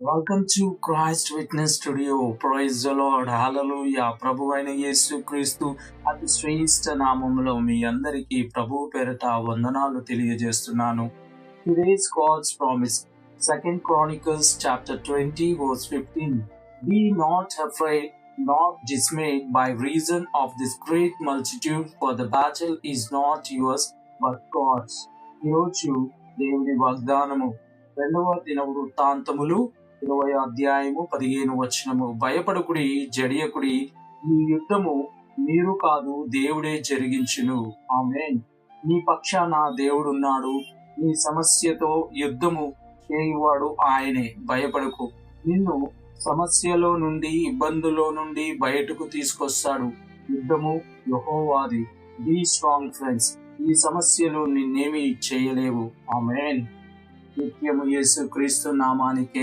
Welcome to Christ witness studio. Praise the Lord. Hallelujah. ప్రభువైన యేసుక్రీస్తు అతి శ్రేష్ఠ నామములో మీ అందరికీ ప్రభువు పేరట వందనాలు తెలియజేస్తున్నాను. Today's God's promise, 2 Chronicles chapter 20 verse 15. Be not afraid nor dismayed by reason of this great multitude, for the battle is not yours but God's. ఈరోజు దేవుని వాగ్దానము 2వ దినవృత్తాంతములు 20వ అధ్యాయము 15వ వచనము. భయపడకుడి, జడియకుడి, ఈ యుద్ధము మీరు కాదు, దేవుడే జరిగించును. ఆమేన్. నీ పక్షాన దేవుడున్నాడు. నీ సమస్యతో యుద్ధము చేయువాడు ఆయనే. భయపడకు. నిన్ను సమస్యలో నుండి, ఇబ్బందులో నుండి బయటకు తీసుకొస్తాడు. యుద్ధము యెహోవాది. Be strong friends. ఈ సమస్యలు నిన్నేమీ చేయలేవు. ఆమేన్. నిత్యము యేసుక్రీస్తు నామానికే